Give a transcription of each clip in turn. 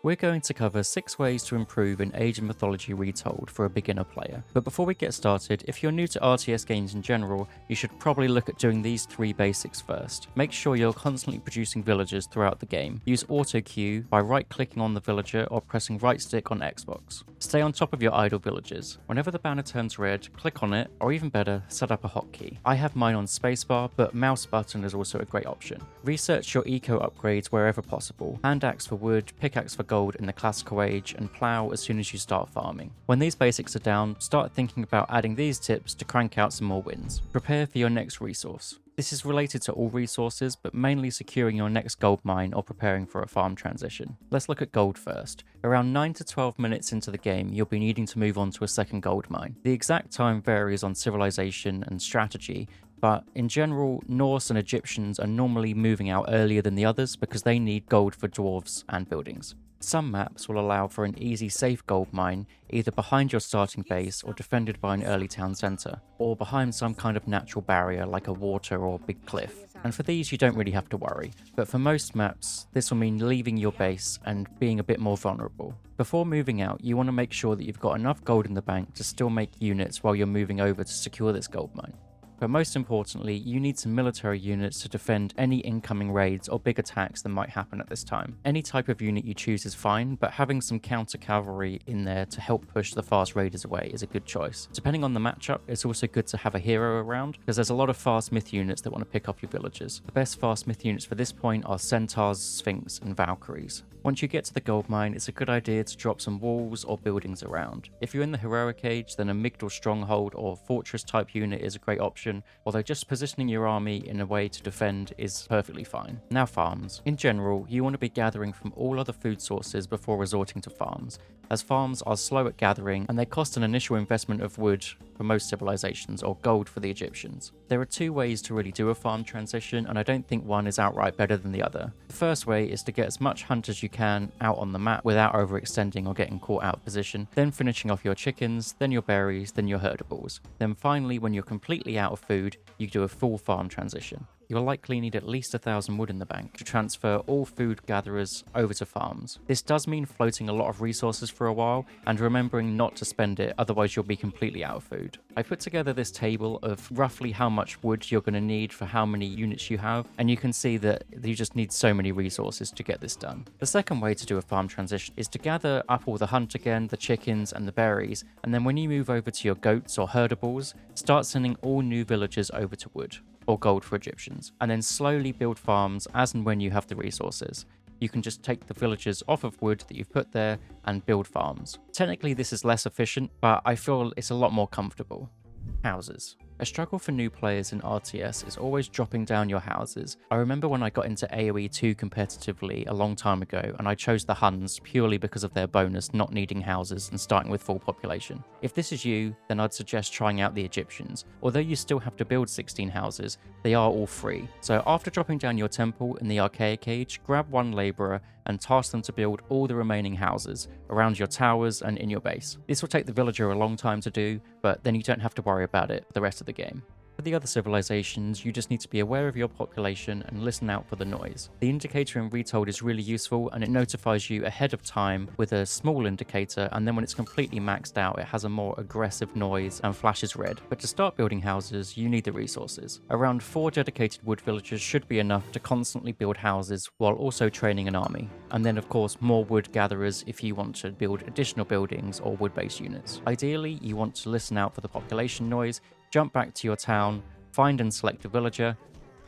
We're going to cover 6 ways to improve in Age of Mythology Retold for a beginner player. But before we get started, if you're new to RTS games in general, you should probably look at doing these 3 basics first. Make sure you're constantly producing villagers throughout the game. Use auto queue by right-clicking on the villager or pressing right stick on Xbox. Stay on top of your idle villagers. Whenever the banner turns red, click on it, or even better, set up a hotkey. I have mine on spacebar, but mouse button is also a great option. Research your eco upgrades wherever possible. Hand axe for wood, pickaxe for gold in the classical age, and plow as soon as you start farming. When these basics are down, start thinking about adding these tips to crank out some more wins. Prepare for your next resource. This is related to all resources, but mainly securing your next gold mine or preparing for a farm transition. Let's look at gold first. Around 9 to 12 minutes into the game, you'll be needing to move on to a second gold mine. The exact time varies on civilization and strategy, but in general, Norse and Egyptians are normally moving out earlier than the others because they need gold for dwarves and buildings. Some maps will allow for an easy safe gold mine either behind your starting base or defended by an early town centre, or behind some kind of natural barrier like a water or big cliff. And for these you don't really have to worry, but for most maps this will mean leaving your base and being a bit more vulnerable. Before moving out, you want to make sure that you've got enough gold in the bank to still make units while you're moving over to secure this gold mine. But most importantly, you need some military units to defend any incoming raids or big attacks that might happen at this time. Any type of unit you choose is fine, but having some counter cavalry in there to help push the fast raiders away is a good choice. Depending on the matchup, it's also good to have a hero around, because there's a lot of fast myth units that want to pick up your villagers. The best fast myth units for this point are centaurs, sphinx, and valkyries. Once you get to the gold mine, it's a good idea to drop some walls or buildings around. If you're in the heroic age, then a Migdal stronghold or fortress type unit is a great option, although just positioning your army in a way to defend is perfectly fine. Now farms. In general, you want to be gathering from all other food sources before resorting to farms, as farms are slow at gathering and they cost an initial investment of wood for most civilizations or gold for the Egyptians. There are 2 ways to really do a farm transition, and I don't think one is outright better than the other. The first way is to get as much hunt as you can out on the map without overextending or getting caught out of position, then finishing off your chickens, then your berries, then your herdables. Then finally, when you're completely out of food, you do a full farm transition. You'll likely need at least 1,000 wood in the bank to transfer all food gatherers over to farms. This does mean floating a lot of resources for a while and remembering not to spend it, otherwise you'll be completely out of food. I put together this table of roughly how much wood you're going to need for how many units you have, and you can see that you just need so many resources to get this done. The second way to do a farm transition is to gather up all the hunt again, the chickens and the berries, and then when you move over to your goats or herdables, start sending all new villagers over to wood or gold for Egyptians, and then slowly build farms as and when you have the resources. You can just take the villagers off of wood that you've put there and build farms. Technically this is less efficient, but I feel it's a lot more comfortable. Houses. A struggle for new players in RTS is always dropping down your houses. I remember when I got into AoE 2 competitively a long time ago, and I chose the Huns purely because of their bonus not needing houses and starting with full population. If this is you, then I'd suggest trying out the Egyptians. Although you still have to build 16 houses, they are all free. So after dropping down your temple in the archaic age, grab one labourer and task them to build all the remaining houses around your towers and in your base. This will take the villager a long time to do, but then you don't have to worry about it for the rest of the game. For the other civilizations, you just need to be aware of your population and listen out for the noise. The indicator in Retold is really useful, and it notifies you ahead of time with a small indicator, and then when it's completely maxed out, it has a more aggressive noise and flashes red. But to start building houses, you need the resources. Around 4 dedicated wood villagers should be enough to constantly build houses while also training an army. And then of course more wood gatherers if you want to build additional buildings or wood-based units. Ideally, you want to listen out for the population noise, jump back to your town, find and select a villager,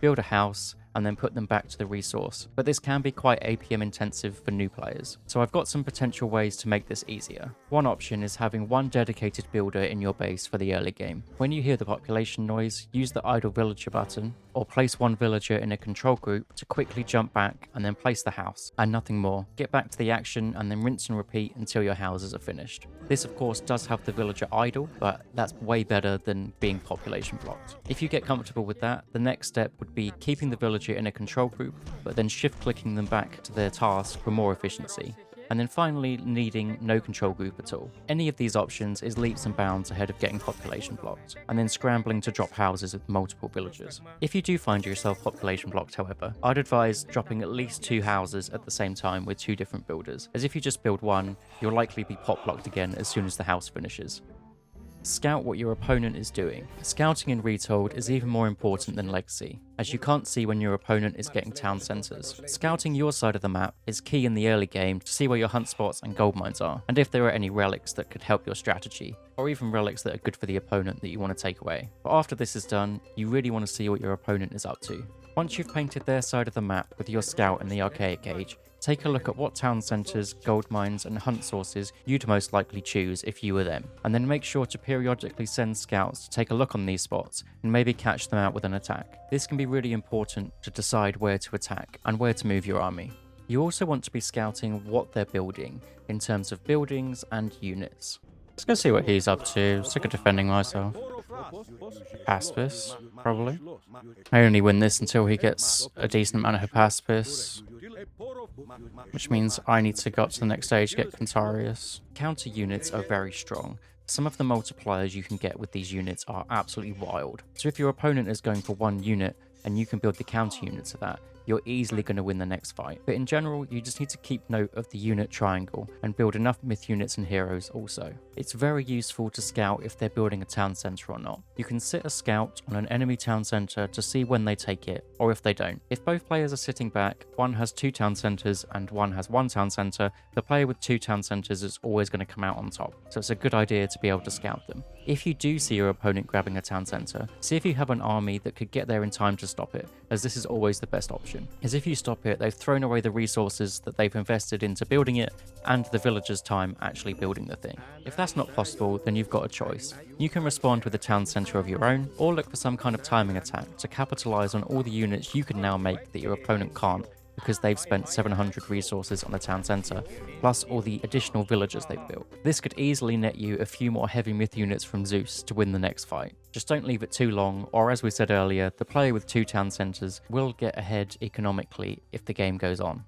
build a house, and then put them back to the resource. But this can be quite APM intensive for new players, so I've got some potential ways to make this easier. One option is having one dedicated builder in your base for the early game. When you hear the population noise, use the idle villager button, or place one villager in a control group to quickly jump back and then place the house, and nothing more. Get back to the action and then rinse and repeat until your houses are finished. This of course does have the villager idle, but that's way better than being population blocked. If you get comfortable with that, the next step would be keeping the villager in a control group, but then shift clicking them back to their task for more efficiency. and then finally needing no control group at all. Any of these options is leaps and bounds ahead of getting population blocked, and then scrambling to drop houses with multiple villagers. If you do find yourself population blocked, however, I'd advise dropping at least 2 houses at the same time with 2 different builders, as if you just build one, you'll likely be pop blocked again as soon as the house finishes. Scout what your opponent is doing. Scouting in Retold is even more important than Legacy, as you can't see when your opponent is getting town centres. Scouting your side of the map is key in the early game to see where your hunt spots and gold mines are, and if there are any relics that could help your strategy, or even relics that are good for the opponent that you want to take away. But after this is done, you really want to see what your opponent is up to. Once you've painted their side of the map with your scout in the archaic age, take a look at what town centres, gold mines and hunt sources you'd most likely choose if you were them, and then make sure to periodically send scouts to take a look on these spots and maybe catch them out with an attack. This can be really important to decide where to attack and where to move your army. You also want to be scouting what they're building in terms of buildings and units. Let's go see what he's up to. Sick of defending myself. Pacifist, probably. I only win this until he gets a decent amount of Pacifist, which means I need to go up to the next stage to get Contarius. Counter units are very strong. Some of the multipliers you can get with these units are absolutely wild. So if your opponent is going for 1 unit and you can build the counter unit to that, you're easily going to win the next fight. But in general, you just need to keep note of the unit triangle and build enough myth units and heroes also. It's very useful to scout if they're building a town centre or not. You can sit a scout on an enemy town centre to see when they take it, or if they don't. If both players are sitting back, one has 2 town centres and one has 1 town centre, the player with 2 town centres is always going to come out on top. So it's a good idea to be able to scout them. If you do see your opponent grabbing a town centre, see if you have an army that could get there in time to stop it, as this is always the best option. As if you stop it, they've thrown away the resources that they've invested into building it and the villagers' time actually building the thing. If that's not possible, then you've got a choice. You can respond with a town centre of your own, or look for some kind of timing attack to capitalise on all the units you can now make that your opponent can't, because they've spent 700 resources on a town centre, plus all the additional villagers they've built. This could easily net you a few more heavy myth units from Zeus to win the next fight. Just don't leave it too long, or as we said earlier, the player with 2 town centres will get ahead economically if the game goes on.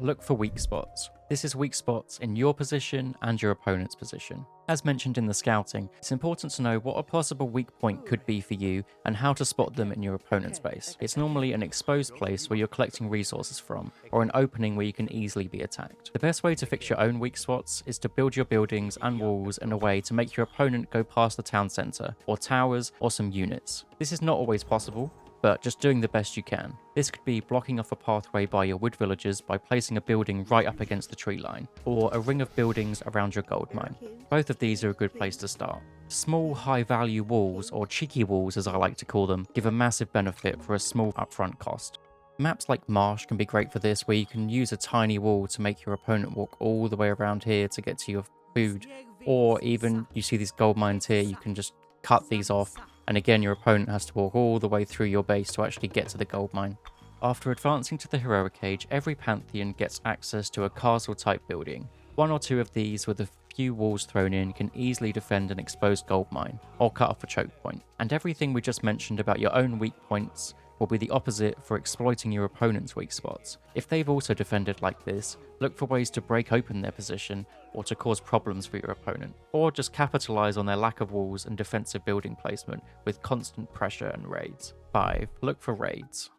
Look for weak spots. This is weak spots in your position and your opponent's position. As mentioned in the scouting, it's important to know what a possible weak point could be for you and how to spot them in your opponent's base. It's normally an exposed place where you're collecting resources from, or an opening where you can easily be attacked. The best way to fix your own weak spots is to build your buildings and walls in a way to make your opponent go past the town centre, or towers, or some units. This is not always possible, but just doing the best you can. This could be blocking off a pathway by your wood villagers by placing a building right up against the tree line, or a ring of buildings around your gold mine. Both of these are a good place to start. Small high-value walls, or cheeky walls as I like to call them, give a massive benefit for a small upfront cost. Maps like Marsh can be great for this, where you can use a tiny wall to make your opponent walk all the way around here to get to your food, or even you see these gold mines here, you can just cut these off, and again your opponent has to walk all the way through your base to actually get to the gold mine. After advancing to the heroic age, every pantheon gets access to a castle type building. 1 or 2 of these with a few walls thrown in can easily defend an exposed gold mine, or cut off a choke point. And everything we just mentioned about your own weak points will be the opposite for exploiting your opponent's weak spots. If they've also defended like this, look for ways to break open their position or to cause problems for your opponent, or just capitalize on their lack of walls and defensive building placement with constant pressure and raids. 5. Look for raids.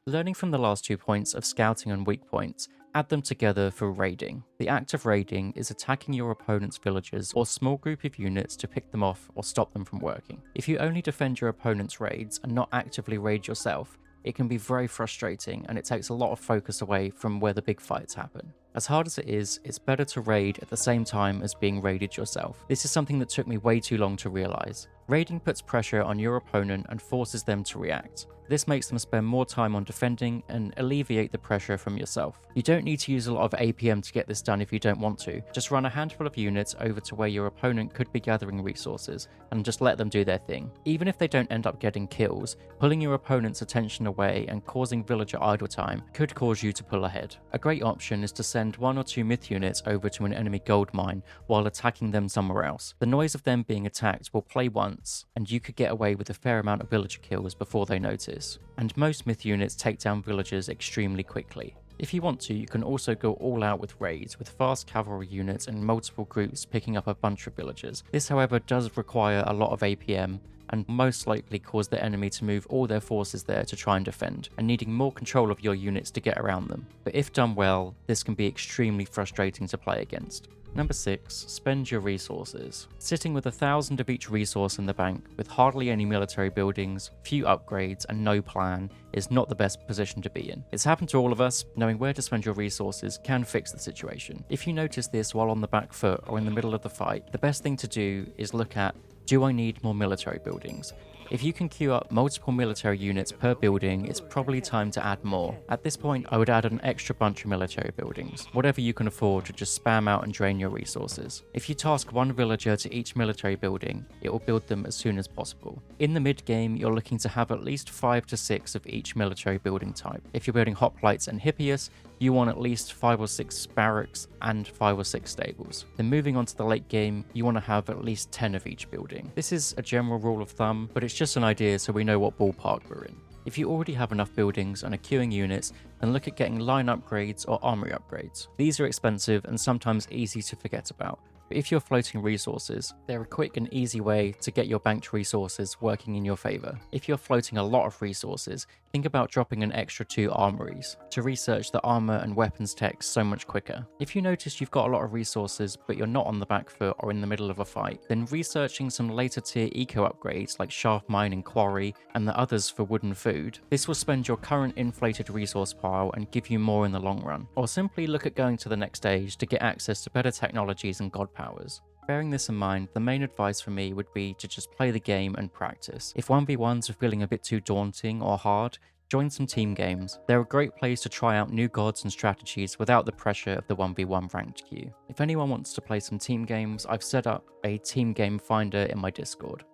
Learning from the last 2 points of scouting and weak points, add them together for raiding. The act of raiding is attacking your opponent's villagers or small group of units to pick them off or stop them from working. If you only defend your opponent's raids and not actively raid yourself, it can be very frustrating and it takes a lot of focus away from where the big fights happen. As hard as it is, it's better to raid at the same time as being raided yourself. This is something that took me way too long to realize. Raiding puts pressure on your opponent and forces them to react. This makes them spend more time on defending and alleviate the pressure from yourself. You don't need to use a lot of APM to get this done if you don't want to. Just run a handful of units over to where your opponent could be gathering resources and just let them do their thing. Even if they don't end up getting kills, pulling your opponent's attention away and causing villager idle time could cause you to pull ahead. A great option is to send 1 or 2 myth units over to an enemy gold mine while attacking them somewhere else. The noise of them being attacked will play once, and you could get away with a fair amount of villager kills before they notice. And most myth units take down villagers extremely quickly. If you want to, you can also go all out with raids, with fast cavalry units and multiple groups picking up a bunch of villagers. This, however, does require a lot of APM, and most likely cause the enemy to move all their forces there to try and defend, and needing more control of your units to get around them. But if done well, this can be extremely frustrating to play against. Number 6, spend your resources. Sitting with 1,000 of each resource in the bank, with hardly any military buildings, few upgrades, and no plan, is not the best position to be in. It's happened to all of us. Knowing where to spend your resources can fix the situation. If you notice this while on the back foot or in the middle of the fight, the best thing to do is look at, do I need more military buildings? If you can queue up multiple military units per building, it's probably time to add more. At this point, I would add an extra bunch of military buildings, whatever you can afford to just spam out and drain your resources. If you task one villager to each military building, it will build them as soon as possible. In the mid game, you're looking to have at least 5 to 6 of each military building type. If you're building hoplites and hippias, you want at least 5 or 6 barracks and 5 or 6 stables. Then moving on to the late game, you want to have at least 10 of each building. This is a general rule of thumb, but it's just an idea so we know what ballpark we're in. If you already have enough buildings and are queuing units, then look at getting line upgrades or armory upgrades. These are expensive and sometimes easy to forget about. But if you're floating resources, they're a quick and easy way to get your banked resources working in your favor. If you're floating a lot of resources, think about dropping an extra 2 armories to research the armor and weapons tech so much quicker. If you notice you've got a lot of resources but you're not on the back foot or in the middle of a fight, then researching some later tier eco upgrades like shaft mine and quarry and the others for wood and food. This will spend your current inflated resource pile and give you more in the long run. Or simply look at going to the next stage to get access to better technologies and god powers. Bearing this in mind, the main advice for me would be to just play the game and practice. If 1v1s are feeling a bit too daunting or hard, join some team games. They're a great place to try out new gods and strategies without the pressure of the 1v1 ranked queue. If anyone wants to play some team games, I've set up a team game finder in my Discord.